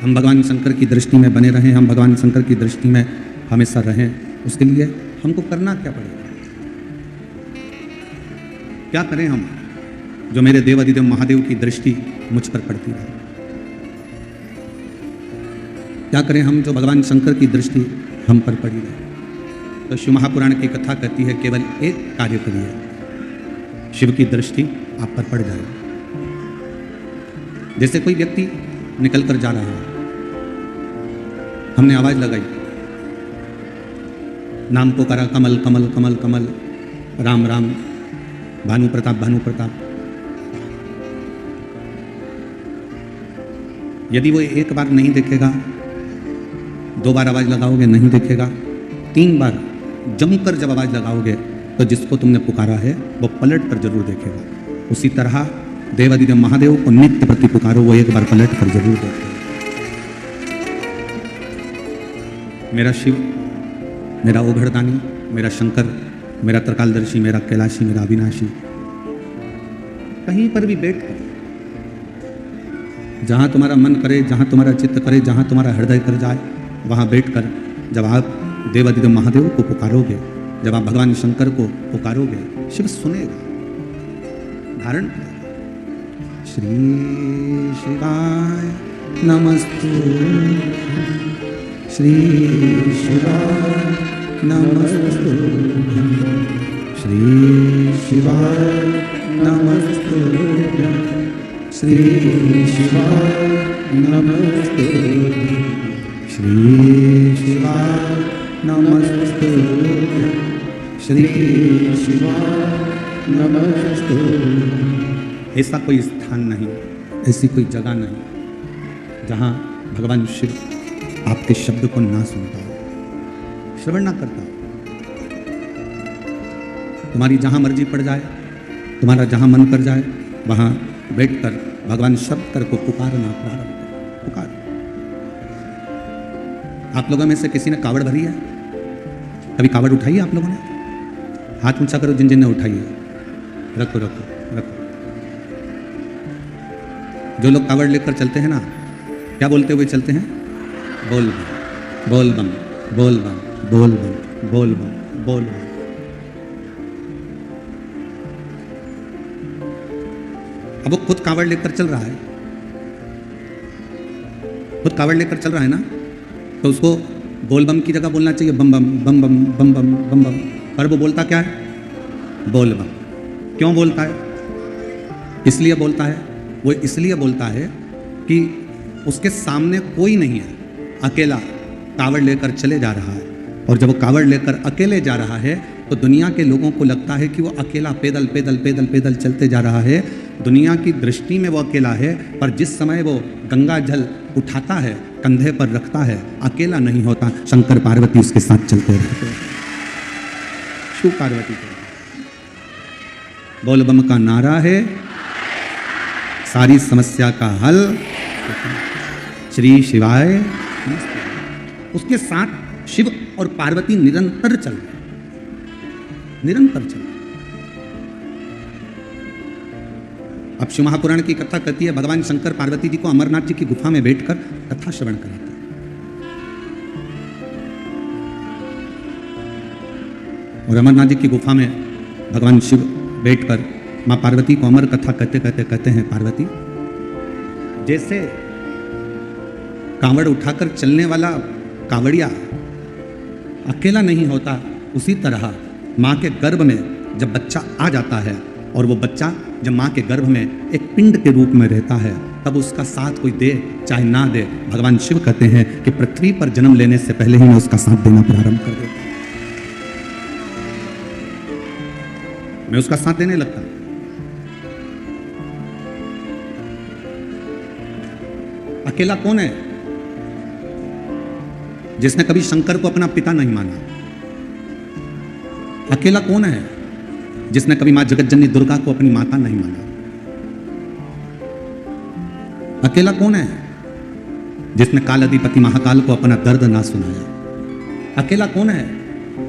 हम भगवान शंकर की दृष्टि में बने रहें, हम भगवान शंकर की दृष्टि में हमेशा रहें, उसके लिए हमको करना क्या पड़ेगा? क्या करें हम जो मेरे देवाधिदेव महादेव की दृष्टि मुझ पर पड़ती रहे? क्या करें हम जो भगवान शंकर की दृष्टि हम पर पड़ी रहे? तो शिव महापुराण की कथा कहती है केवल एक कार्य करिए, शिव की दृष्टि आप पर पड़ जाए। जैसे कोई व्यक्ति निकल कर जा रहा है, हमने आवाज लगाई, नाम पुकारा, कमल कमल कमल कमल, राम राम, भानु प्रताप भानु प्रताप। यदि वो एक बार नहीं देखेगा, 2 बार आवाज लगाओगे नहीं देखेगा, 3 बार जमकर जब आवाज लगाओगे तो जिसको तुमने पुकारा है वो पलट कर जरूर देखेगा। उसी तरह देवाधिदेव महादेव को नित्य प्रति पुकारो, वो एक बार पलट कर जरूर देखेगा। मेरा शिव, मेरा ओघड़दानी, मेरा शंकर, मेरा त्रिकालदर्शी, मेरा कैलाशी, मेरा अविनाशी, कहीं पर भी बैठ कर, जहां तुम्हारा मन करे, जहां तुम्हारा चित्त करे, जहां तुम्हारा हृदय कर जाए, वहां बैठकर जब आप देवाधिदेव महादेव को पुकारोगे, जब आप भगवान शंकर को पुकारोगे, शिव सुनेगा, धारण करेगा। श्री शिवाय नमस्तु, श्री शिवाय नमस्तु, श्री शिवाय नमस्तु, श्री शिवाय नमस्तु, श्री शिवाय नमस्तु, श्री शिवाय नमस्तु। ऐसा कोई स्थान नहीं, ऐसी कोई जगह नहीं जहाँ भगवान शिव आपके शब्द को ना सुनता हो, श्रवण ना करता हो। तुम्हारी जहाँ मर्जी पड़ जाए, तुम्हारा जहाँ मन कर जाए, वहाँ बैठकर भगवान शंकर को पुकारना प्रारंभ करो। पुकार। आप लोगों में से किसी ने कावड़ भरी है? कभी कावड़ उठाई है आप लोगों ने? हाथ ऊंचा करो जिन जिन ने उठाई है। रखो रखो रखो। जो लोग कावड़ लेकर चलते हैं ना, क्या बोलते हुए चलते हैं? बोल बम बोल बम बोल बम बोल बम बोल बम बोल बम। अब वो खुद कावड़ लेकर चल रहा है, खुद कावड़ लेकर चल रहा है ना, तो उसको बोल बम की जगह बोलना चाहिए बम बम बम बम बम बम बम बम। पर वो बोलता क्या है? बोल बम। क्यों बोलता है? इसलिए बोलता है, वो इसलिए बोलता है कि उसके सामने कोई नहीं है, अकेला कावड़ लेकर चले जा रहा है। और जब वो कावड़ लेकर अकेले जा रहा है तो दुनिया के लोगों को लगता है कि वो अकेला पैदल पैदल पैदल पैदल चलते जा रहा है। दुनिया की दृष्टि में वो अकेला है, पर जिस समय वो गंगा जल उठाता है, कंधे पर रखता है, अकेला नहीं होता। शंकर पार्वती उसके साथ चलते रहते हैं। शिव पार्वती को बोल बम का नारा है सारी समस्या का हल। श्री शिवाय। उसके साथ शिव और पार्वती निरंतर चल रहे, निरंतर चल रहे। अब शिव महापुराण की कथा कहती है भगवान शंकर पार्वती जी को अमरनाथ जी की गुफा में बैठकर कथा श्रवण कराते हैं। और अमरनाथ जी की गुफा में भगवान शिव बैठकर मां पार्वती को अमर कथा कहते कहते कहते हैं, पार्वती, जैसे कांवड़ उठाकर चलने वाला कांवड़िया अकेला नहीं होता, उसी तरह माँ के गर्भ में जब बच्चा आ जाता है और वो बच्चा जब माँ के गर्भ में एक पिंड के रूप में रहता है, तब उसका साथ कोई दे चाहे ना दे, भगवान शिव कहते हैं कि पृथ्वी पर जन्म लेने से पहले ही मैं उसका साथ देना प्रारंभ कर देता, मैं उसका साथ देने लगता। अकेला कौन है? जिसने कभी शंकर को अपना पिता नहीं माना। अकेला कौन है? जिसने कभी मां जगतजननी दुर्गा को अपनी माता नहीं माना। अकेला कौन है? जिसने कालाधिपति महाकाल को अपना दर्द ना सुनाया। अकेला कौन है?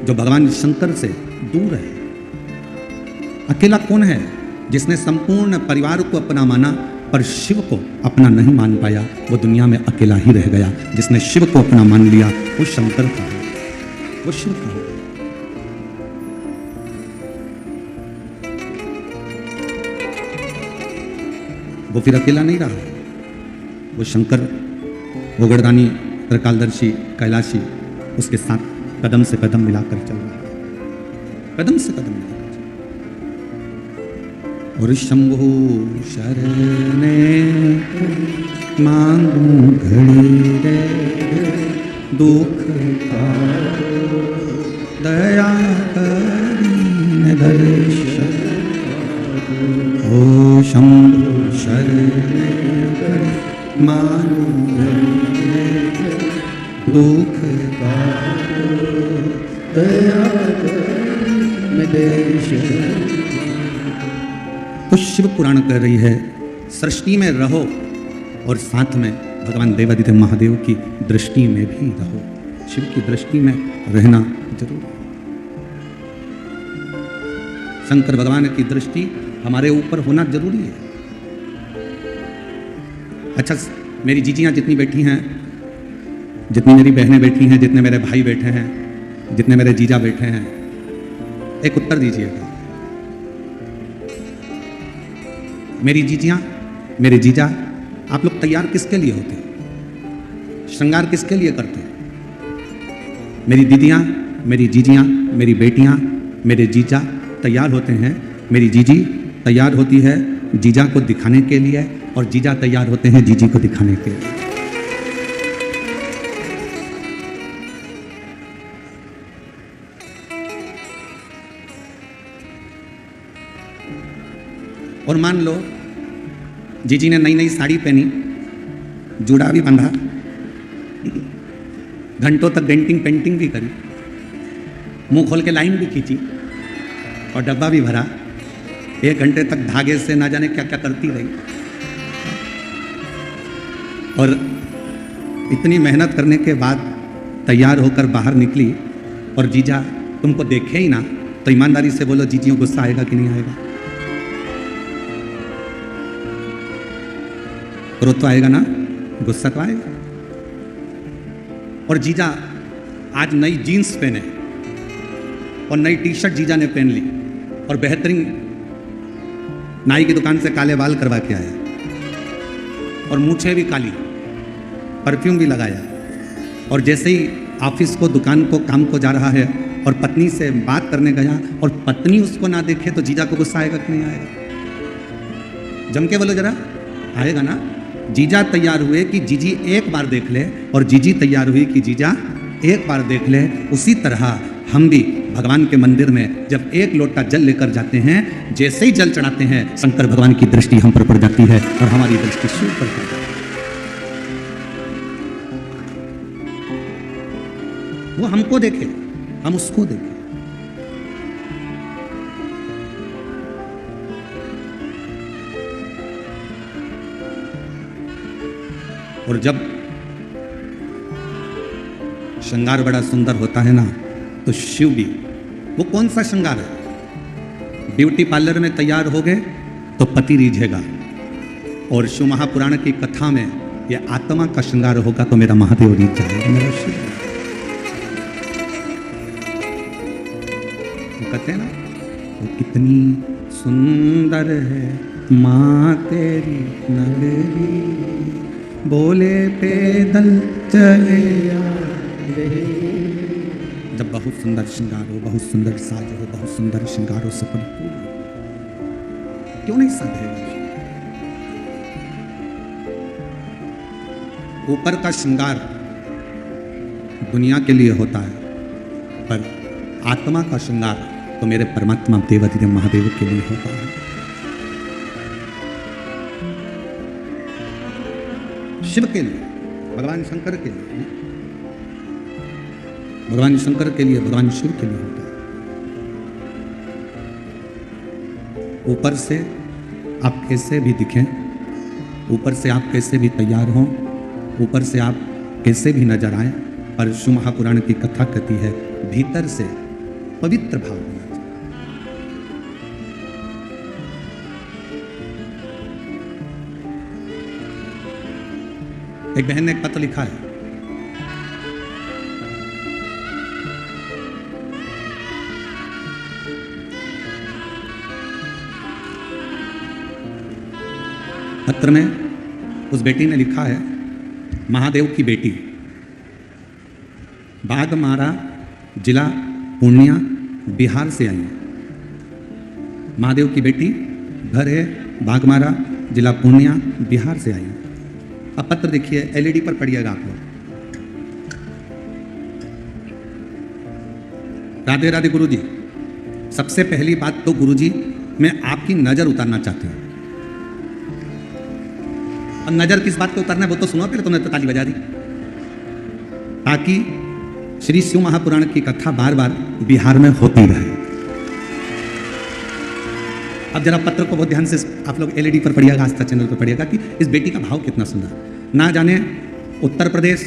जो भगवान शंकर से दूर है। अकेला कौन है? जिसने संपूर्ण परिवार को अपना माना पर शिव को अपना नहीं मान पाया, वो दुनिया में अकेला ही रह गया। जिसने शिव को अपना मान लिया वो शंकर का है, वो शिव का है। वो फिर अकेला नहीं रहा, वो शंकर, वो गणदानी, त्रिकालदर्शी, कैलाशी उसके साथ कदम से कदम मिलाकर चल रहा है, कदम से कदम मिलाकर। और शंभु शरणे मांगू घड़ी रे दुख का दया करीन दर्शन। ओ शंभु शरणे मांगू दुख का दया करीन दर्शन। तो शिव पुराण कह रही है सृष्टि में रहो और साथ में भगवान देवादिदेव महादेव की दृष्टि में भी रहो। शिव की दृष्टि में रहना जरूर। शंकर भगवान की दृष्टि हमारे ऊपर होना जरूरी है। अच्छा, मेरी जीजियां जितनी बैठी हैं, जितनी मेरी बहनें बैठी हैं, जितने मेरे भाई बैठे हैं, जितने मेरे जीजा बैठे हैं, एक उत्तर दीजिएगा। मेरी जीजियां, मेरे जीजा, आप लोग तैयार किसके लिए होते हैं? श्रृंगार किसके लिए करते हैं? मेरी दीदियां, मेरी जीजियां, मेरी बेटियां, मेरे जीजा तैयार होते हैं। मेरी जीजी तैयार होती है जीजा को दिखाने के लिए और जीजा तैयार होते हैं जीजी को दिखाने के लिए। और मान लो जीजी ने नई नई साड़ी पहनी, जूड़ा भी बांधा, घंटों तक डेंटिंग पेंटिंग भी करी, मुंह खोल के लाइन भी खींची और डब्बा भी भरा, 1 घंटे तक धागे से ना जाने क्या क्या करती रही। और इतनी मेहनत करने के बाद तैयार होकर बाहर निकली और जीजा तुमको देखे ही ना, तो ईमानदारी से बोलो जीजियों गुस्सा आएगा कि नहीं आएगा? क्रोध तो आएगा ना, गुस्सा तो आएगा। और जीजा आज नई जीन्स पहने और नई टी शर्ट जीजा ने पहन ली और बेहतरीन नाई की दुकान से काले बाल करवा के आया और मूछें भी काली, परफ्यूम भी लगाया, और जैसे ही ऑफिस को, दुकान को, काम को जा रहा है और पत्नी से बात करने गया और पत्नी उसको ना देखे तो जीजा को गुस्सा आएगा कि नहीं आएगा? जम के बोलो जरा, आएगा ना। जीजा तैयार हुए कि जीजी एक बार देख ले और जीजी तैयार हुई कि जीजा एक बार देख ले। उसी तरह हम भी भगवान के मंदिर में जब एक लोटा जल लेकर जाते हैं, जैसे ही जल चढ़ाते हैं शंकर भगवान की दृष्टि हम पर पड़ जाती है और हमारी दृष्टि शिव पर पड़ जाती है। वो हमको देखे, हम उसको देखें। और जब श्रृंगार बड़ा सुंदर होता है ना, तो शिव भी, वो कौन सा श्रृंगार है? ब्यूटी पार्लर में तैयार हो गए तो पति रीझेगा, और शिव महापुराण की कथा में ये आत्मा का श्रृंगार होगा तो मेरा महादेव रीझ जाएगा, मेरा शिव। वो कहते हैं ना, वो कितनी सुंदर है माँ तेरी नगरी, बोले पैदल चले जब बहुत सुंदर श्रृंगार हो, बहुत सुंदर साज हो, बहुत सुंदर श्रृंगारों से परिपूर्ण, क्यों नहीं साधेगा? ऊपर का श्रृंगार दुनिया के लिए होता है, पर आत्मा का श्रृंगार तो मेरे परमात्मा देवादिदेव महादेव के लिए होता है। शिव के लिए, भगवान शंकर के लिए, भगवान शंकर के लिए, भगवान शिव के लिए होता है। ऊपर से आप कैसे भी दिखें, ऊपर से आप कैसे भी तैयार हों, ऊपर से आप कैसे भी नजर आएं, पर शिव महापुराण की कथा कहती है भीतर से पवित्र भाव होना चाहिए। एक बहन ने एक पत्र लिखा है, पत्र में उस बेटी ने लिखा है, महादेव की बेटी, बाघमारा जिला पूर्णिया बिहार से आई है। महादेव की बेटी, घर है बाघमारा जिला पूर्णिया बिहार से आई है। अब पत्र देखिए, एलईडी पर पढ़िएगा आप लोग। राधे राधे गुरुजी। सबसे पहली बात तो गुरुजी, मैं आपकी नजर उतारना चाहती हूँ। अब नजर किस बात पे उतारना है वो तो सुनो, पहले तुमने तो ताली बजा दी, ताकि श्री शिव महापुराण की कथा बार बार बिहार में होती रहे। अब जरा पत्र को बहुत ध्यान से आप लोग एलईडी पर पढ़िएगा, आस्था चैनल पर पढ़िएगा कि इस बेटी का भाव कितना सुंदर। ना जाने उत्तर प्रदेश,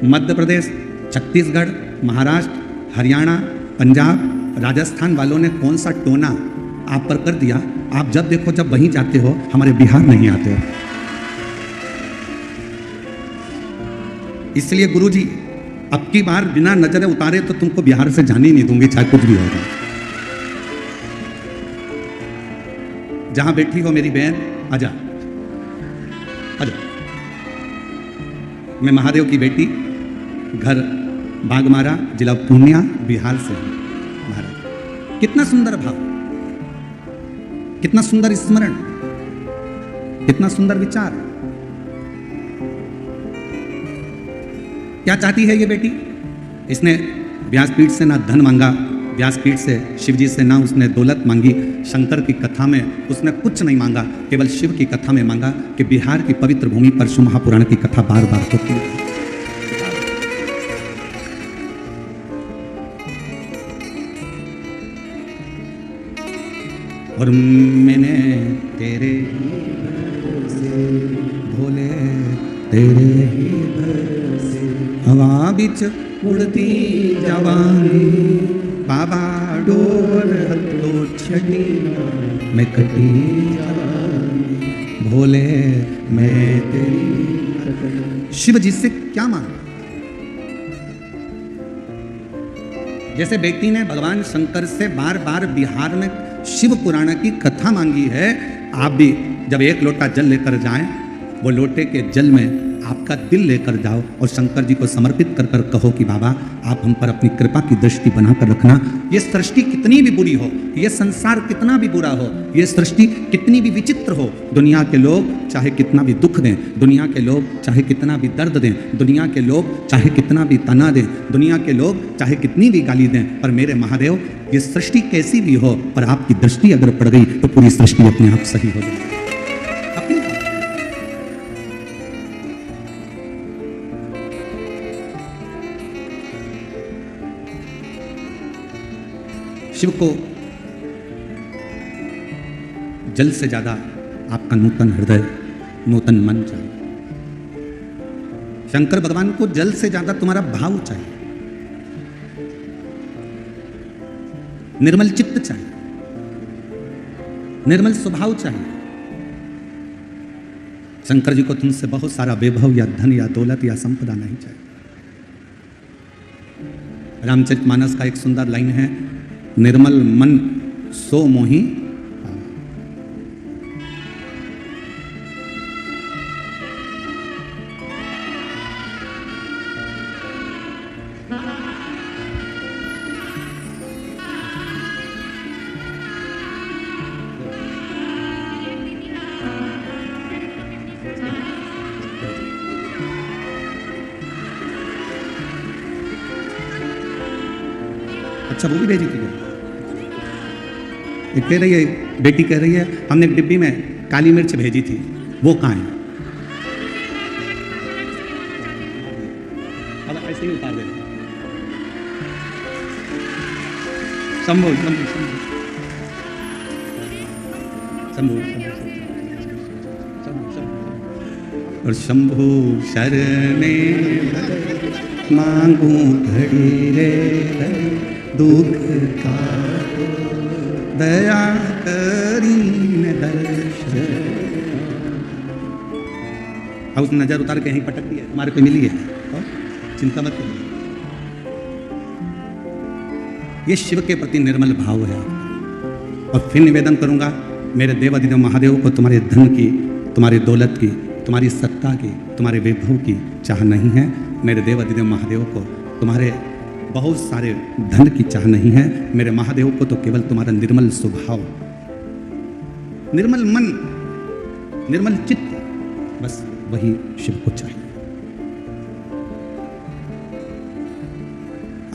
मध्य प्रदेश, छत्तीसगढ़, महाराष्ट्र, हरियाणा, पंजाब, राजस्थान वालों ने कौन सा टोना आप पर कर दिया। आप जब देखो, जब वहीं जाते हो, हमारे बिहार नहीं आते हो। इसलिए गुरुजी, अब की बार बिना नजर उतारे तो तुमको बिहार से जाने नहीं दूंगी, चाहे कुछ भी होगा। जहां बैठी हो मेरी बहन, आजा आजा। मैं महादेव की बेटी, घर बाघमारा जिला पूर्णिया बिहार से हूं। महाराज, कितना सुंदर भाव, कितना सुंदर स्मरण, कितना सुंदर विचार। क्या चाहती है ये बेटी? इसने व्यासपीठ से ना धन मांगा, व्यासपीठ से शिव जी से ना उसने दौलत मांगी, शंकर की कथा में उसने कुछ नहीं मांगा, केवल शिव की कथा में मांगा कि बिहार की पवित्र भूमि पर शिव महापुराण की कथा बार बार होती है। और मैंने तेरे भोले तेरे हवा बिच उड़ती जवानी, बाबा डोर तो छटी मैं कटी जवानी, भोले मैं तेरी। शिव जी से क्या मांगा? जैसे बेटी ने भगवान शंकर से बार बार बिहार में शिव पुराण की कथा मांगी है, आप भी जब एक लोटा जल लेकर जाएं, वो लोटे के जल में आपका दिल लेकर जाओ और शंकर जी को समर्पित कर कर कहो कि बाबा आप हम पर अपनी कृपा की दृष्टि बनाकर रखना। ये सृष्टि कितनी भी बुरी हो, ये संसार कितना भी बुरा हो, ये सृष्टि कितनी भी विचित्र हो, दुनिया के लोग चाहे कितना भी दुख दें, दुनिया के लोग चाहे कितना भी दर्द दें, दुनिया के लोग चाहे कितना भी तना दें, दुनिया के लोग चाहे कितनी भी गाली दें, पर मेरे महादेव, ये सृष्टि कैसी भी हो, पर आपकी दृष्टि अगर पड़ गई तो पूरी सृष्टि अपने आप सही हो जाएगी। शिव को जल से ज्यादा आपका नूतन हृदय, नूतन मन चाहिए। शंकर भगवान को जल से ज्यादा तुम्हारा भाव चाहिए, निर्मल चित्त चाहिए, निर्मल स्वभाव चाहिए। शंकर जी को तुमसे बहुत सारा वैभव या धन या दौलत या संपदा नहीं चाहिए। रामचरितमानस का एक सुंदर लाइन है, निर्मल मन सो मोही। अच्छा, वो भी भेजी थी। एक कह रही है, बेटी कह रही है, हमने एक डिब्बी में काली मिर्च भेजी थी, वो कहाँ है? अब ऐसे ही उतार देना। शंभू शंभू शंभू शंभू शंभू और शंभू शरणे मांगू घड़ी रे दुख का दया करीन दर्शन। और उसने नजर उतार के यहीं पटक दिया, तुम्हारे पे मिली है, और चिंता मत करो। ये शिव के प्रति निर्मल भाव है आपका। और फिर निवेदन करूंगा, मेरे देवाधिदेव महादेव को तुम्हारे धन की, तुम्हारी दौलत की, तुम्हारी सत्ता की, तुम्हारे वैभव की चाह नहीं है। मेरे देवाधिदेव महादेव को तुम्हारे बहुत सारे धन की चाह नहीं है। मेरे महादेव को तो केवल तुम्हारा निर्मल स्वभाव, निर्मल मन, निर्मल चित्त, बस वही शिव को चाहिए।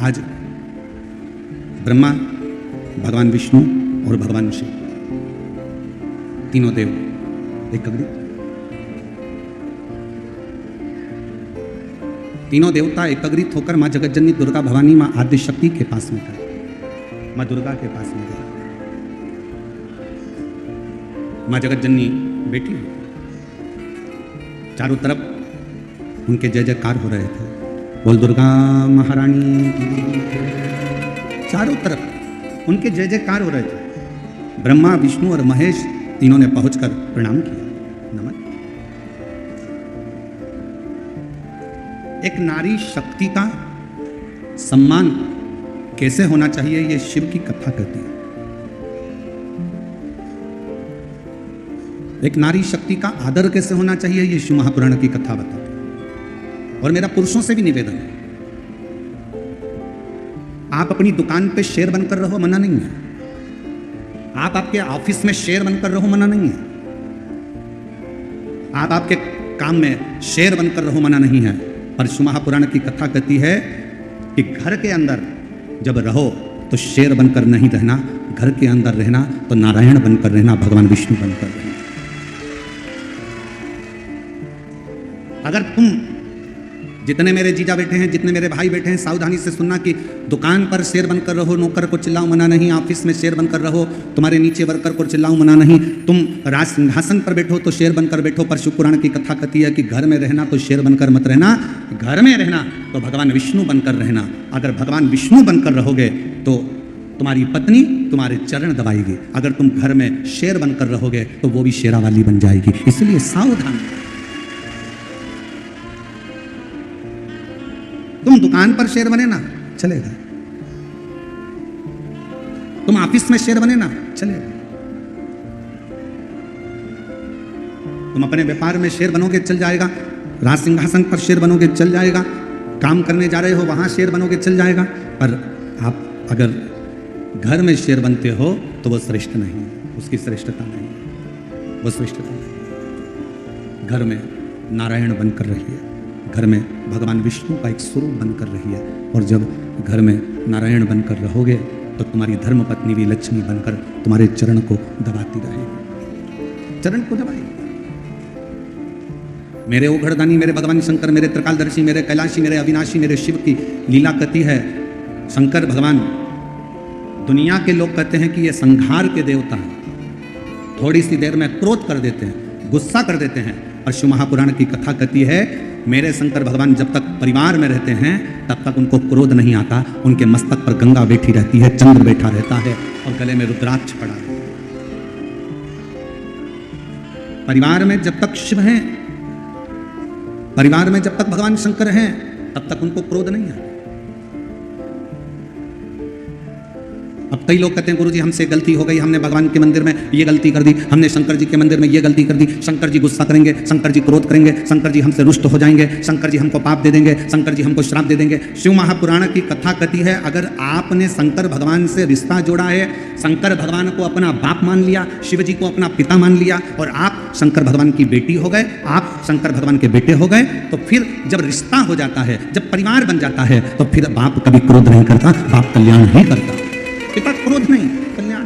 आज ब्रह्मा, भगवान विष्णु और भगवान शिव, तीनों देव एकत्रित, तीनों देवता एकत्रित होकर माँ जगतजननी दुर्गा भवानी, माँ आद्य शक्ति के पास में गए, माँ दुर्गा के पास में गए। माँ जगतजननी बेटी, चारों तरफ उनके जय जयकार हो रहे थे, बोल दुर्गा महारानी की। चारों तरफ उनके जय जयकार हो रहे थे। ब्रह्मा, विष्णु और महेश तीनों ने पहुंचकर प्रणाम किया, नमन। एक नारी शक्ति का सम्मान कैसे होना चाहिए, ये शिव की कथा कहती है। एक नारी शक्ति का आदर कैसे होना चाहिए, ये शिव महापुराण की कथा बताती है। और मेरा पुरुषों से भी निवेदन है, आप अपनी दुकान पे शेर बनकर रहो, मना नहीं है। आप आपके ऑफिस में शेर बनकर रहो, मना नहीं है। आप आपके काम में शेर बनकर रहो, मना नहीं है। पर शिव महापुराण की कथा कहती है कि घर के अंदर जब रहो तो शेर बनकर नहीं रहना, घर के अंदर रहना तो नारायण बनकर रहना, भगवान विष्णु बनकर रहना। अगर तुम, जितने मेरे जीजा बैठे हैं, जितने मेरे भाई बैठे हैं, सावधानी से सुनना कि दुकान पर शेर बनकर रहो, नौकर को चिल्लाओ, मना नहीं। ऑफिस में शेर बनकर रहो, तुम्हारे नीचे वर्कर को चिल्लाओ, मना नहीं। तुम राज सिंहासन पर बैठो तो शेर बनकर बैठो। पर शिव पुराण की कथा कहती है कि घर में रहना तो शेर बनकर मत रहना, घर में रहना तो भगवान विष्णु बनकर रहना। अगर भगवान विष्णु बनकर रहोगे तो तुम्हारी पत्नी तुम्हारे चरण दबाएगी। अगर तुम घर में शेर बनकर रहोगे तो वो भी शेरा वाली बन जाएगी। इसलिए सावधान। तुम दुकान पर शेर बने ना, चलेगा। तुम ऑफिस में शेर बने ना, चलेगा। तुम अपने व्यापार में शेर बनोगे, चल जाएगा। राज सिंहासन पर शेर बनोगे, चल जाएगा। काम करने जा रहे हो, वहां शेर बनोगे, चल जाएगा। पर आप अगर घर में शेर बनते हो तो वो श्रेष्ठ नहीं है, उसकी श्रेष्ठता नहीं, वो श्रेष्ठता नहीं। घर में नारायण बनकर रहिए, घर में भगवान विष्णु का एक स्वरूप बनकर रहिए। और जब घर में नारायण बनकर रहोगे तो तुम्हारी धर्म पत्नी भी लक्ष्मी बनकर तुम्हारे चरण को दबाती रहेगी, चरण को दबाएगी। मेरे ओघड़दानी, मेरे भगवान शंकर, मेरे त्रिकालदर्शी, मेरे कैलाशी, मेरे अविनाशी, मेरे शिव की लीला कथी है। शंकर भगवान, दुनिया के लोग कहते हैं कि ये संहार के देवता हैं, थोड़ी सी देर में क्रोध कर देते हैं, गुस्सा कर देते हैं। और शिव महापुराण की कथा कहती है मेरे शंकर भगवान जब तक परिवार में रहते हैं तब तक उनको क्रोध नहीं आता। उनके मस्तक पर गंगा बैठी रहती है, चंद्र बैठा रहता है और गले में रुद्राक्ष पड़ा रहता है। परिवार में जब तक शिव हैं, परिवार में जब तक भगवान शंकर हैं, तब तक उनको क्रोध नहीं आता। अब कई लोग कहते हैं गुरुजी हमसे गलती हो गई, हमने भगवान के मंदिर में ये गलती कर दी, हमने शंकर जी के मंदिर में ये गलती कर दी, शंकर जी गुस्सा करेंगे, शंकर जी क्रोध करेंगे, शंकर जी हमसे रुष्ट हो जाएंगे, शंकर जी हमको पाप दे देंगे, शंकर जी हमको श्राप दे देंगे। शिव महापुराण की कथा कहती है अगर आपने शंकर भगवान से रिश्ता जोड़ा है, शंकर भगवान को अपना बाप मान लिया, शिव जी को अपना पिता मान लिया और आप शंकर भगवान की बेटी हो गए, आप शंकर भगवान के बेटे हो गए, तो फिर जब रिश्ता हो जाता है, जब परिवार बन जाता है, तो फिर बाप कभी क्रोध नहीं करता, बाप कल्याण ही करता। पिता क्रोध नहीं, कल्याण।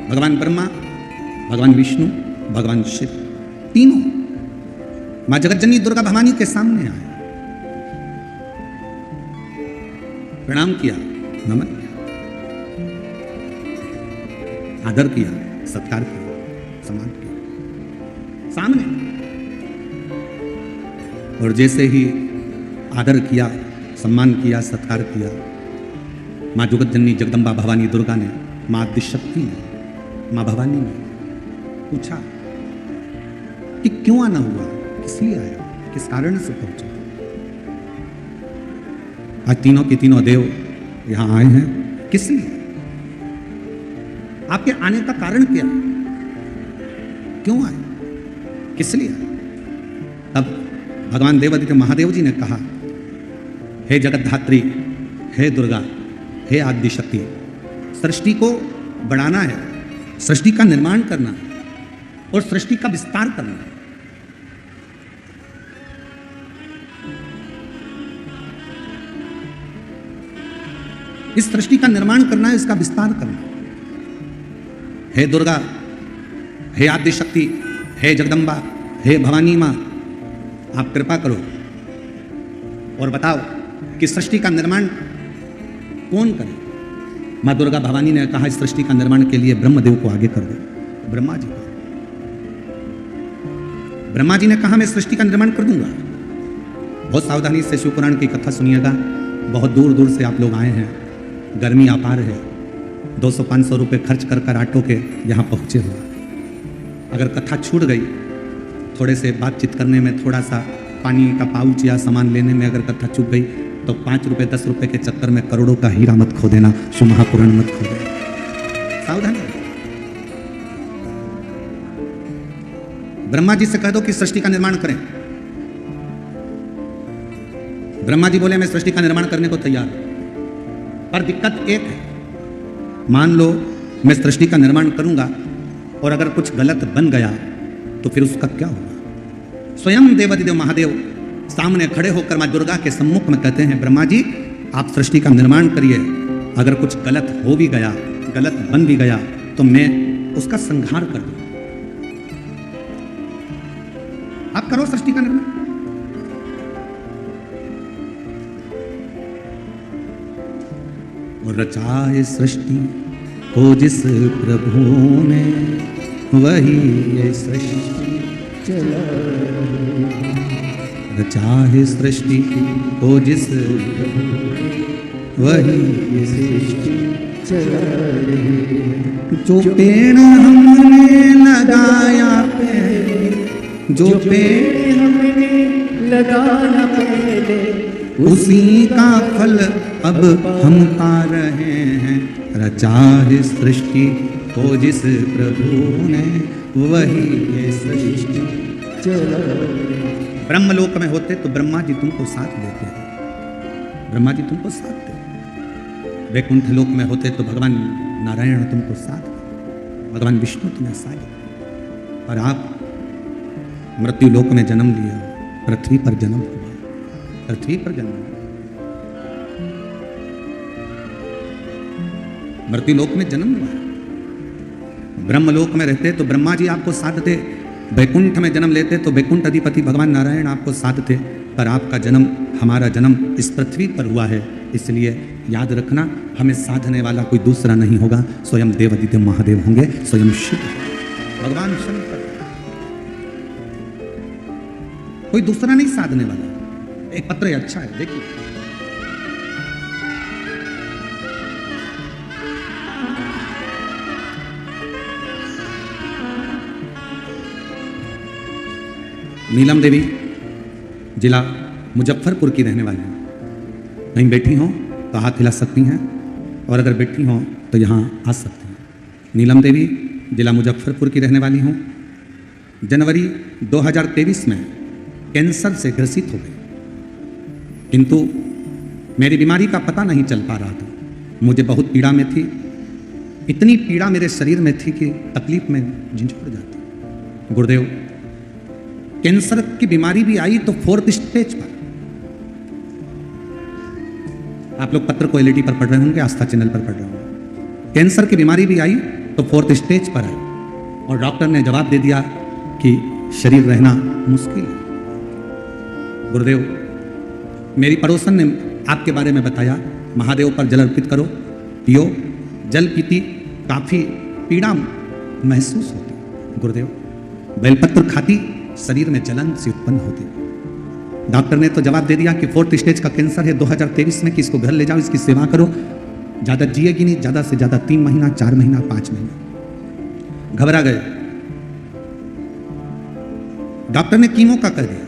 भगवान ब्रह्मा, भगवान विष्णु, भगवान शिव तीनों मां जगतजननी दुर्गा भवानी के सामने आए, प्रणाम किया, नमन किया, आदर किया, सत्कार किया, सम्मान किया सामने। और जैसे ही आदर किया, सम्मान किया, सत्कार किया। माँ जगत जननी जगदम्बा भवानी दुर्गा ने, माँ आदिशक्ति ने, माँ भवानी ने पूछा कि क्यों आना हुआ, किस लिए आया, किस कारण से पहुंचा। आज तीनों के तीनों देव यहां आए हैं, किस लिए? आपके आने का कारण क्या? क्यों आए, किस लिए आए? तब भगवान देवादित्य महादेव जी ने कहा, हे जगतधात्री, हे दुर्गा, हे आदिशक्ति, सृष्टि को बढ़ाना है, सृष्टि का निर्माण करना है और सृष्टि का विस्तार करना है। इस सृष्टि का निर्माण करना है, इसका विस्तार करना है। हे दुर्गा, हे आदिशक्ति, हे जगदम्बा, हे भवानी मां, आप कृपा करो और बताओ कि सृष्टि का निर्माण कौन करे। मां दुर्गा भवानी ने कहा, इस सृष्टि का निर्माण के लिए ब्रह्मदेव को आगे कर दो। ब्रह्मा जी को, ब्रह्मा जी ने कहा, मैं सृष्टि का निर्माण कर दूंगा। बहुत सावधानी से शिव पुराण की कथा सुनिएगा। बहुत दूर दूर से आप लोग आए हैं, गर्मी अपार है, 200-500 रुपये खर्च कर कर ऑटो के यहाँ पहुँचे हो। अगर कथा छूट गई, थोड़े से बातचीत करने में, थोड़ा सा पानी का पाउच या सामान लेने में अगर कथा चूक गई, तो 5 रुपये 10 रुपये के चक्कर में करोड़ों का हीरा मत खो देना, शिव महापुराण मत खो देना। सावधान। ब्रह्मा जी से कह दो कि सृष्टि का निर्माण करें। ब्रह्मा जी बोले, मैं सृष्टि का निर्माण करने को तैयार हूं, पर दिक्कत एक है। मान लो मैं सृष्टि का निर्माण करूंगा और अगर कुछ गलत बन गया तो फिर उसका क्या होगा? स्वयं देवादिदेव महादेव सामने खड़े होकर मां दुर्गा के सम्मुख में कहते हैं, ब्रह्मा जी आप सृष्टि का निर्माण करिए, अगर कुछ गलत हो भी गया, गलत बन भी गया, तो मैं उसका संहार कर दूं। आप करो सृष्टि का निर्माण। और रचा है सृष्टि को जिस प्रभु ने, वही ये सृष्टि चला। रचा है सृष्टि को जिस प्रभु ने, वही ये सृष्टि चला। जो पेड़ हमने लगाया पहले, जो पेड़ हमने लगाया पहले, उसी का फल अब हम पा रहे हैं। रचा है सृष्टि को जिस प्रभु ने, वही ये सृष्टि चला। ब्रह्मलोक में होते तो ब्रह्मा जी तुमको साथ देते हैं, ब्रह्मा जी तुमको साथ देते। वैकुंठ लोक में होते तो भगवान नारायण तुमको साथ देते, भगवान विष्णु तुम्हें साथ देते। और आप मृत्यु लोक में जन्म लिया, पृथ्वी पर जन्म हुआ, पृथ्वी पर जन्म हुआ, मृत्यु लोक में जन्म हुआ। ब्रह्मलोक में रहते तो ब्रह्मा जी आपको साथ देते, वैकुंठ में जन्म लेते तो वैकुंठ अधिपति भगवान नारायण आपको साथ देते। पर आपका जन्म, हमारा जन्म इस पृथ्वी पर हुआ है, इसलिए याद रखना, हमें साधने वाला कोई दूसरा नहीं होगा, स्वयं देवादिदेव महादेव होंगे, स्वयं शिव, भगवान शंकर, कोई दूसरा नहीं साधने वाला। एक पत्र अच्छा है, देखिए। नीलम देवी जिला मुजफ्फरपुर की रहने वाली हैं। कहीं बैठी हों तो हाथ हिला सकती हैं, और अगर बैठी हों तो यहाँ आ सकती हैं। नीलम देवी जिला मुजफ्फरपुर की रहने वाली हूँ। जनवरी 2023 में कैंसर से ग्रसित हो गई, किंतु मेरी बीमारी का पता नहीं चल पा रहा था। मुझे बहुत पीड़ा में थी, इतनी पीड़ा मेरे शरीर में थी कि तकलीफ में झंझोड़ जाती। गुरुदेव, कैंसर की बीमारी भी आई तो 4th स्टेज पर। आप लोग पत्र को एलईडी पर पढ़ रहे होंगे, आस्था चैनल पर पढ़ रहे होंगे। कैंसर की बीमारी भी आई तो 4th स्टेज पर आई, और डॉक्टर ने जवाब दे दिया कि शरीर रहना मुश्किल है। गुरुदेव, मेरी पड़ोसन ने आपके बारे में बताया, महादेव पर जल अर्पित करो, पियो। जल पीती काफी पीड़ा महसूस होती। गुरुदेव, बेलपत्र खाती, शरीर में जलन सी उत्पन्न होती। डॉक्टर ने तो जवाब दे दिया कि 4th स्टेज का कैंसर है 2023 में, कि इसको घर ले जाओ, इसकी सेवा करो, ज़्यादा जिएगी नहीं, ज़्यादा से ज़्यादा 3 महीना, 4 महीना, 5 महीना। घबरा गए, डॉक्टर ने कीमो का कर दिया।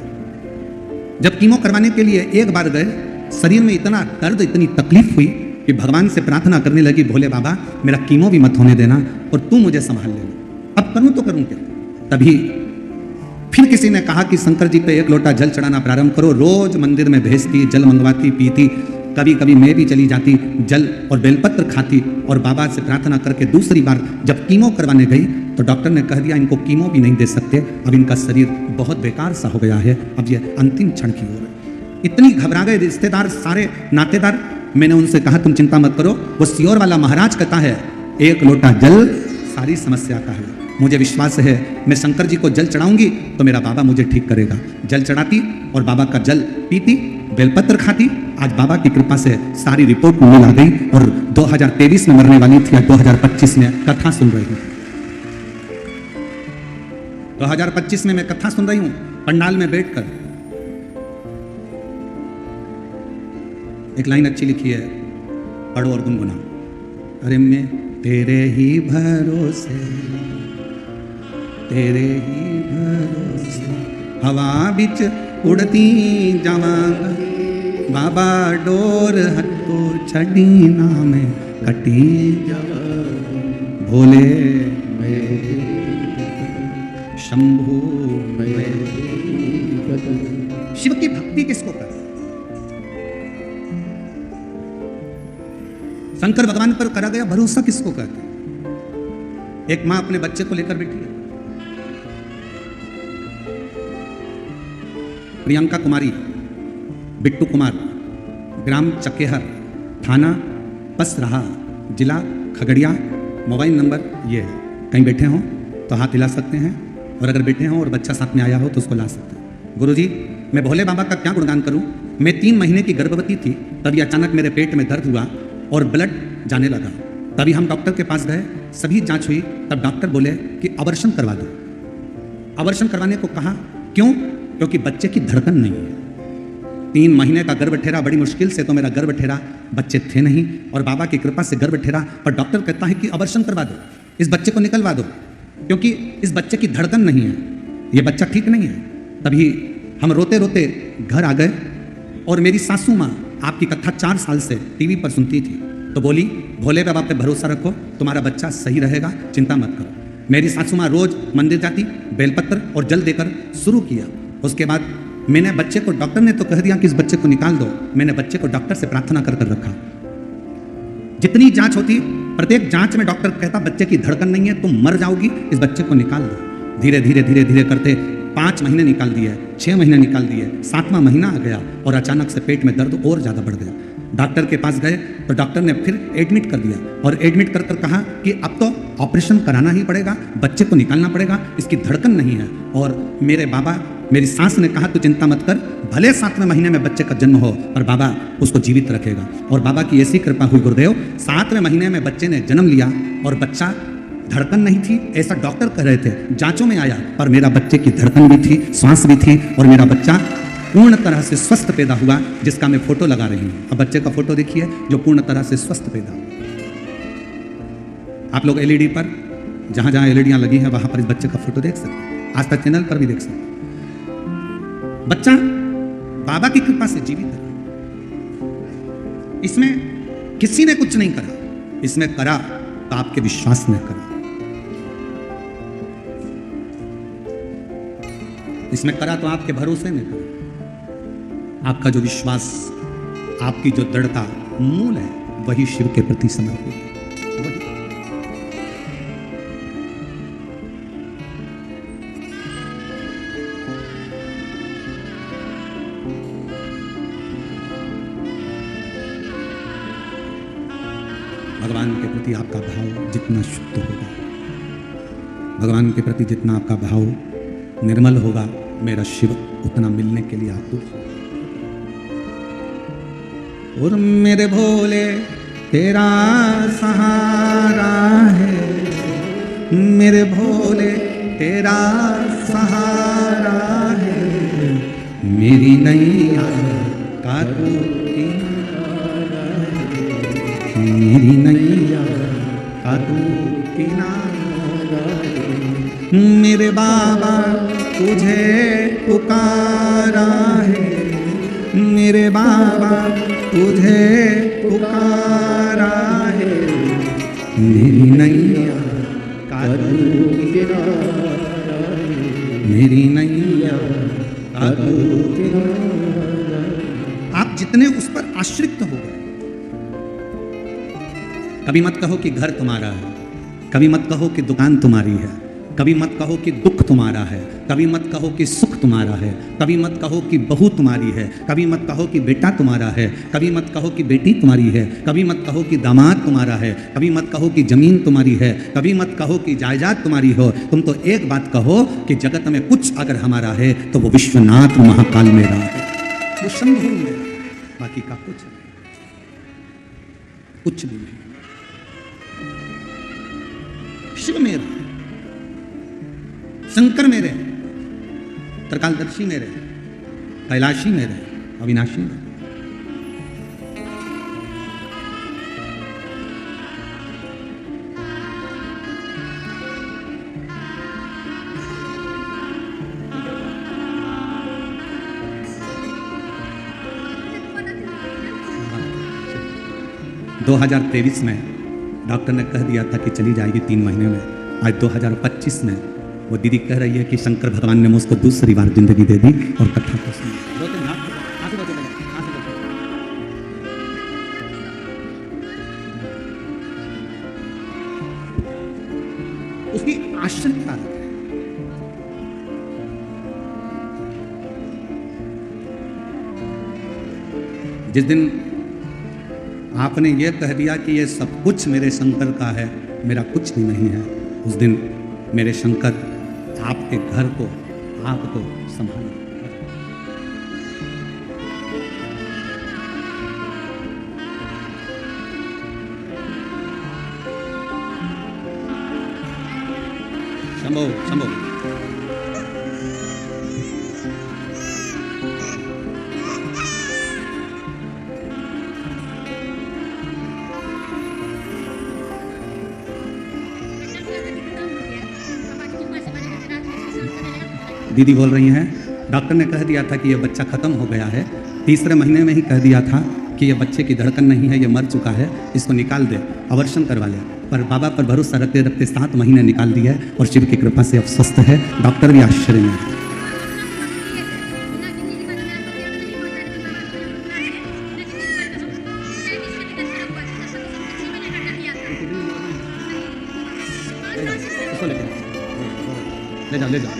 जब कीमो करवाने के लिए एक बार गए, शरीर में इतना दर्द, इतनी तकलीफ हुई कि भगवान से प्रार्थना करने लगी, भोले बाबा मेरा कीमो भी मत होने देना और तू मुझे संभाल लेना, अब करूं तो करूं क्या। तभी फिर किसी ने कहा कि शंकर जी पे 1 लोटा जल चढ़ाना प्रारंभ करो। रोज मंदिर में भेजती, जल मंगवाती, पीती, कभी कभी मैं भी चली जाती, जल और बेलपत्र खाती और बाबा से प्रार्थना करके दूसरी बार जब कीमो करवाने गई तो डॉक्टर ने कह दिया इनको कीमो भी नहीं दे सकते, अब इनका शरीर बहुत बेकार सा हो गया है, अब ये अंतिम क्षण की ओर है। इतनी घबरा गए रिश्तेदार, सारे नातेदार। मैंने उनसे कहा तुम चिंता मत करो, वो सियोर वाला महाराज कहता है 1 लोटा जल सारी समस्या का है। मुझे विश्वास है मैं शंकर जी को जल चढ़ाऊंगी तो मेरा बाबा मुझे ठीक करेगा। जल चढ़ाती और बाबा का जल पीती, बेलपत्र खाती। आज बाबा की कृपा से सारी रिपोर्ट मिल आ गई और 2023 में मरने वाली थी, 2025 में कथा सुन रही हूँ। 2025 में मैं कथा सुन रही हूँ पंडाल में बैठकर। एक लाइन अच्छी लिखी है, पढ़ो और गुनगुनाओ। अरे मैं तेरे ही भरोसे, तेरे ही भरोसे हवा बिच उड़ती जावांगा, बाबा डोर हत्तो छड़ी नाम कटी भोले शंभू। शिव की भक्ति किसको कर, शंकर भगवान पर करा गया भरोसा किसको कहते हैं। एक मां अपने बच्चे को लेकर बैठी है, प्रियंका कुमारी, बिट्टू कुमार, ग्राम चकेहर, थाना पसराहा, जिला खगड़िया, मोबाइल नंबर ये है। कहीं बैठे हों तो हाथ हिला सकते हैं, और अगर बैठे हों और बच्चा साथ में आया हो तो उसको ला सकते हैं। गुरुजी मैं भोले बाबा का क्या गुणगान करूं। मैं 3 महीने की गर्भवती थी, तभी अचानक मेरे पेट में दर्द हुआ और ब्लड जाने लगा। तभी हम डॉक्टर के पास गए, सभी जांच हुई, तब डॉक्टर बोले कि अबॉर्शन करवा दो। अबॉर्शन करवाने को कहा, क्यों? क्योंकि बच्चे की धड़कन नहीं है। 3 महीने का गर्भ ठहरा, बड़ी मुश्किल से तो मेरा गर्भ ठहरा, बच्चे थे नहीं और बाबा की कृपा से गर्भ ठहरा। पर डॉक्टर कहता है कि अबॉर्शन करवा दो, इस बच्चे को निकलवा दो, क्योंकि इस बच्चे की धड़कन नहीं है, ये बच्चा ठीक नहीं है। तभी हम रोते रोते घर आ गए और मेरी सासू माँ आपकी कथा 4 साल से टीवी पर सुनती थी, तो बोली भोले बाबा पे भरोसा रखो, तुम्हारा बच्चा सही रहेगा, चिंता मत करो। मेरी सासू माँ रोज मंदिर जाती, बेलपत्र और जल देकर शुरू किया। उसके बाद मैंने बच्चे को, डॉक्टर ने तो कह दिया कि इस बच्चे को निकाल दो, मैंने बच्चे को डॉक्टर से प्रार्थना कर कर रखा। जितनी जांच होती, प्रत्येक जांच में डॉक्टर कहता बच्चे की धड़कन नहीं है, तुम मर जाओगी, इस बच्चे को निकाल दो। धीरे धीरे धीरे धीरे करते 5 महीने निकाल दिए, 6 महीने निकाल दिए, 7वां महीना आ गया और अचानक से पेट में दर्द और ज़्यादा बढ़ गया। डॉक्टर के पास गए तो डॉक्टर ने फिर एडमिट कर दिया और एडमिट कर कर कहा कि अब तो ऑपरेशन कराना ही पड़ेगा, बच्चे को निकालना पड़ेगा, इसकी धड़कन नहीं है। और मेरे बाबा, मेरी सास ने कहा तू चिंता मत कर, भले 7वें महीने में बच्चे का जन्म हो पर बाबा उसको जीवित रखेगा। और बाबा की ऐसी कृपा हुई गुरुदेव, 7वें महीने में बच्चे ने जन्म लिया और बच्चा, धड़कन नहीं थी ऐसा डॉक्टर कह रहे थे, जांचों में आया, पर मेरा बच्चे की धड़कन भी थी, सांस भी थी और मेरा बच्चा पूर्ण तरह से स्वस्थ पैदा हुआ, जिसका मैं फोटो लगा रही हूँ। अब बच्चे का फोटो देखिए जो पूर्ण तरह से स्वस्थ पैदा हुआ। आप लोग एलईडी पर, जहां जहां एलईडियां लगी हैं वहां पर इस बच्चे का फोटो देख सकते हैं, आज तक चैनल पर भी देख सकते हैं। बच्चा बाबा की कृपा से जीवित है। इसमें किसी ने कुछ नहीं करा, इसमें करा तो आपके विश्वास ने करा, इसमें करा तो आपके भरोसे ने करा। आपका जो विश्वास, आपकी जो दृढ़ता मूल है, वही शिव के प्रति समर्पित है। वही भगवान के प्रति आपका भाव जितना शुद्ध होगा, भगवान के प्रति जितना आपका भाव निर्मल होगा, मेरा शिव उतना मिलने के लिए आतुर होगा। और मेरे भोले तेरा सहारा है, मेरे भोले तेरा सहारा है, मेरी नैया का तू किनारा है, मेरी नैया का तू किनारा है। मेरे बाबा तुझे पुकारा है, मेरे बाबा तुझे पुकारा है, मेरी नैया का तू किनारा है, मेरी नैया का तू किनारा है। आप जितने उस पर आश्रित हो गए, कभी मत कहो कि घर तुम्हारा है, कभी मत कहो कि दुकान तुम्हारी है, कभी मत कहो कि दुख तुम्हारा है, कभी मत कहो कि सुख तुम्हारा है, कभी मत कहो कि बहू तुम्हारी है, कभी मत कहो कि बेटा तुम्हारा है, कभी मत कहो कि बेटी तुम्हारी है, कभी मत कहो कि दामाद तुम्हारा है, कभी मत कहो कि जमीन तुम्हारी है, कभी मत कहो कि जायदाद तुम्हारी हो। तुम तो एक बात कहो कि जगत में कुछ अगर हमारा है तो वो विश्वनाथ महाकाल मेरा है, वो शंभु मेरा, बाकी का कुछ नहीं, कुछ भी नहीं। शिव मेरा, शंकर मेरे, त्रिकालदर्शी मेरे, कैलाशी मेरे, अविनाशी मेरे। हाँ, 2023 में डॉक्टर ने कह दिया था कि चली जाएगी 3 महीने में। आज 2025 में वो दीदी कह रही है कि शंकर भगवान ने मुझको दूसरी बार जिंदगी दे दी और कथा को सुनी। उसकी आश्रितता है। जिस दिन आपने ये कह दिया कि ये सब कुछ मेरे शंकर का है, मेरा कुछ भी नहीं है, उस दिन मेरे शंकर आपके घर को, आपको संभालना। शंभो शंभो। दीदी बोल रही हैं डॉक्टर ने कह दिया था कि ये बच्चा ख़त्म हो गया है, 3रे महीने में ही कह दिया था कि ये बच्चे की धड़कन नहीं है, ये मर चुका है, इसको निकाल दे, अबॉर्शन करवा ले। पर बाबा पर भरोसा रखते रखते 7 महीने निकाल दिया है और शिव की कृपा से अब स्वस्थ है। डॉक्टर भी आश्चर्य में है। ले जाओ ले जाओ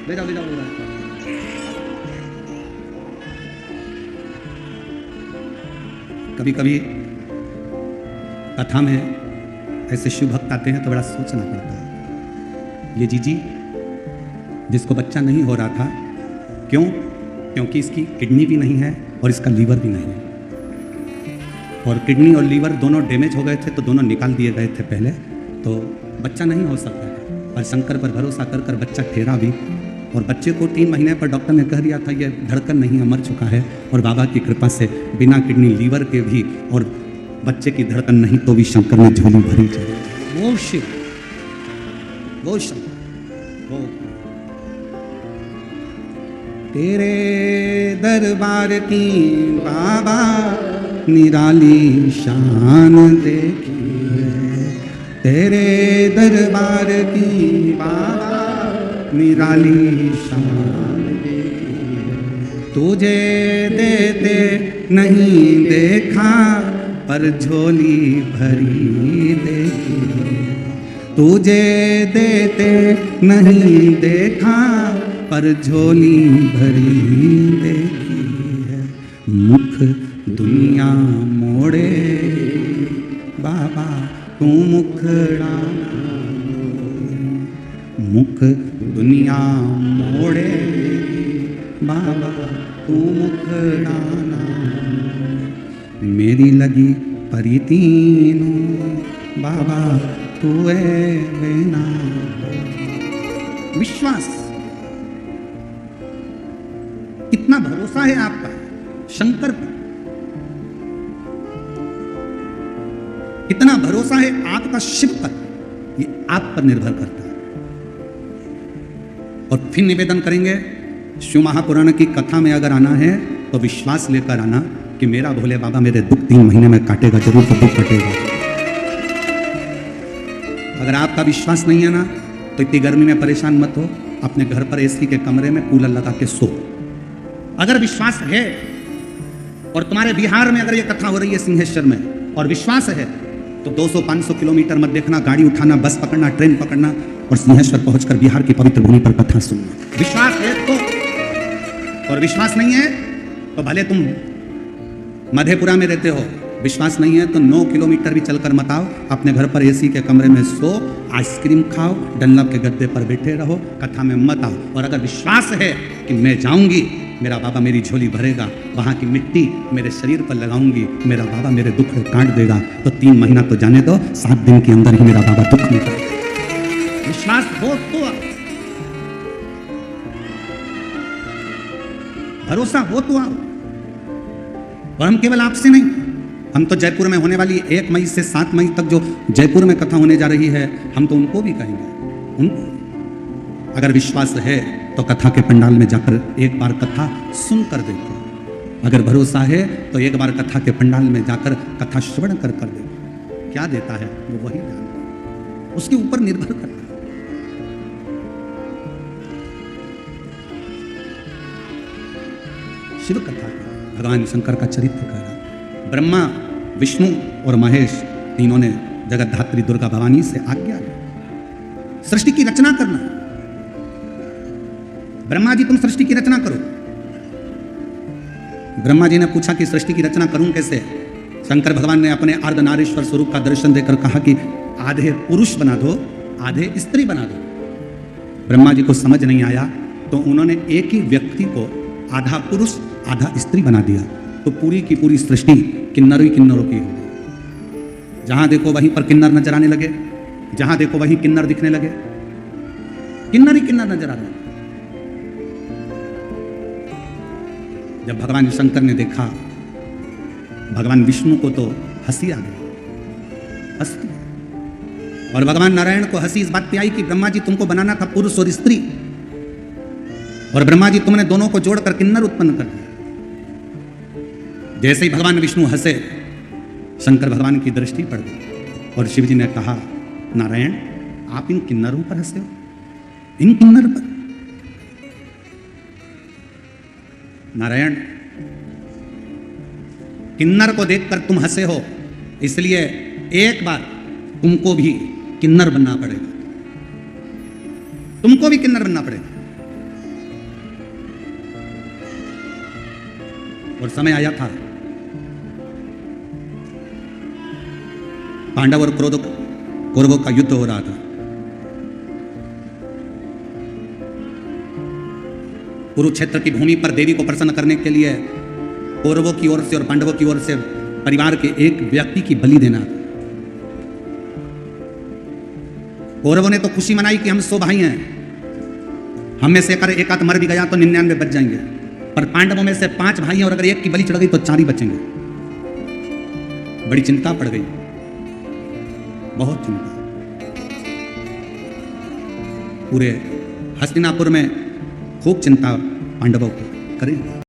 ले जाओ ले जाओ। कभी कभी कथा में ऐसे शिव भक्त आते हैं तो बड़ा सोचना पड़ता है। ये जीजी जिसको बच्चा नहीं हो रहा था, क्यों? क्योंकि इसकी किडनी भी नहीं है और इसका लीवर भी नहीं है, और किडनी और लीवर दोनों डैमेज हो गए थे तो दोनों निकाल दिए गए थे पहले, तो बच्चा नहीं हो सकता है। और शंकर पर भरोसा कर कर बच्चा ठहरा भी, और बच्चे को 3 महीने पर डॉक्टर ने कह दिया था ये धड़कन नहीं है, मर चुका है। और बाबा की कृपा से बिना किडनी लीवर के भी और बच्चे की धड़कन नहीं तो भी शंकर ने झोली भरी चली। वो शिव, वो शंकर, वो तेरे दरबार की बाबा निराली शान देखी है, तेरे दरबार की बाबा निराली शान देखी है। तुझे देते नहीं देखा पर झोली भरी देखी है, तुझे देते नहीं देखा पर झोली भरी देखी है। मुख दुनिया मोड़े बाबा तू मुखड़ा, मुख दुनिया मोड़े बाबा तू मुखड़ा। मेरी लगी परितीनु बाबा तू ना। विश्वास, कितना भरोसा है आपका शंकर पर, कितना भरोसा है आपका शिव पर, ये आप पर निर्भर करता है। और फिर निवेदन करेंगे, शिव महापुराण की कथा में अगर आना है तो विश्वास लेकर आना कि मेरा भोले बाबा मेरे दुख 3 महीने में काटेगा, जरूर तो दुख कटेगा। अगर आपका विश्वास नहीं है ना तो इतनी गर्मी में परेशान मत हो, अपने घर पर एसी के कमरे में कूलर लगा के सो। अगर विश्वास है, और तुम्हारे बिहार में अगर ये कथा हो रही है सिंहेश्वर में, और विश्वास है तो 200-500 किलोमीटर मत देखना, गाड़ी उठाना, बस पकड़ना, ट्रेन पकड़ना और सिंहेश्वर पहुंचकर बिहार की पवित्र भूमि पर कथा सुनना। विश्वास है तो, और विश्वास नहीं है तो भले तुम मधेपुरा में रहते हो, विश्वास नहीं है तो 9 किलोमीटर भी चलकर मत आओ, अपने घर पर एसी के कमरे में सो, आइसक्रीम खाओ, डनलप के गद्दे पर बैठे रहो, कथा में मत आओ। और अगर विश्वास है कि मैं जाऊंगी, मेरा बाबा मेरी झोली भरेगा, वहां की मिट्टी मेरे शरीर पर लगाऊंगी, मेरा बाबा मेरे दुख को काट देगा, तो 3 महीना तो जाने दो, 7 दिन के अंदर ही मेरा बाबा दुख मिटाएगा। विश्वास हो तो, भरोसा हो तो आओ। और हम केवल आपसे नहीं, हम तो जयपुर में होने वाली 1 मई से 7 मई तक जो जयपुर में कथा होने जा रही है, हम तो उनको भी कहेंगे। उनको अगर विश्वास है तो कथा के पंडाल में जाकर एक बार कथा सुनकर देखो, अगर भरोसा है तो एक बार कथा के पंडाल में जाकर कथा श्रवण कर देखो। क्या देता है वो वही जानता है, उसके ऊपर निर्भर करता है। शिव कथा भगवान शंकर का चरित्र कह रहा, ब्रह्मा, विष्णु और महेश तीनों ने जगत धात्री दुर्गा भवानी से आज्ञा ली सृष्टि की रचना करना। ब्रह्मा जी तुम सृष्टि की रचना करो। ब्रह्मा जी ने पूछा कि सृष्टि की रचना करूं कैसे? शंकर भगवान ने अपने अर्धनारीश्वर स्वरूप का दर्शन देकर कहा कि आधे पुरुष बना दो, आधे स्त्री बना दो। ब्रह्मा जी को समझ नहीं आया तो उन्होंने एक ही व्यक्ति को आधा पुरुष आधा स्त्री बना दिया, तो पूरी की पूरी सृष्टि किन्नर ही किन्नरों की हो गई। जहां देखो वहीं पर किन्नर नजर आने लगे, जहां देखो वहीं किन्नर दिखने लगे, किन्नर ही किन्नर नजर आ रहे। जब भगवान शंकर ने देखा, भगवान विष्णु को तो हंसी आ गई, हंसी। और भगवान नारायण को हंसी इस बात पे आई कि ब्रह्मा जी तुमको बनाना था पुरुष और स्त्री, और ब्रह्मा जी तुमने दोनों को जोड़कर किन्नर उत्पन्न कर दिया। जैसे ही भगवान विष्णु हंसे, शंकर भगवान की दृष्टि पड़ गई और शिव जी ने कहा, नारायण आप इन किन्नरों पर हंसे हो, इन किन्नर पर। नारायण किन्नर को देखकर तुम हंसे हो, इसलिए एक बार तुमको भी किन्नर बनना पड़ेगा, तुमको भी किन्नर बनना पड़ेगा। और समय आया था, पांडव और कौरवों का युद्ध हो रहा था। कुरुक्षेत्र की भूमि पर देवी को प्रसन्न करने के लिए कौरवों की ओर से और पांडवों की ओर से परिवार के एक व्यक्ति की बलि देना था। कौरवों ने तो खुशी मनाई कि हम 100 भाई हैं, हम में से अगर एक आध मर भी गया तो 99 बच जाएंगे, पर पांडवों में से 5 भाई हैं और अगर एक की बलि चढ़ गई तो 4 ही बचेंगे। बड़ी चिंता पड़ गई, बहुत चिंता। पूरे हस्तिनापुर में खूब चिंता पांडवों को करें।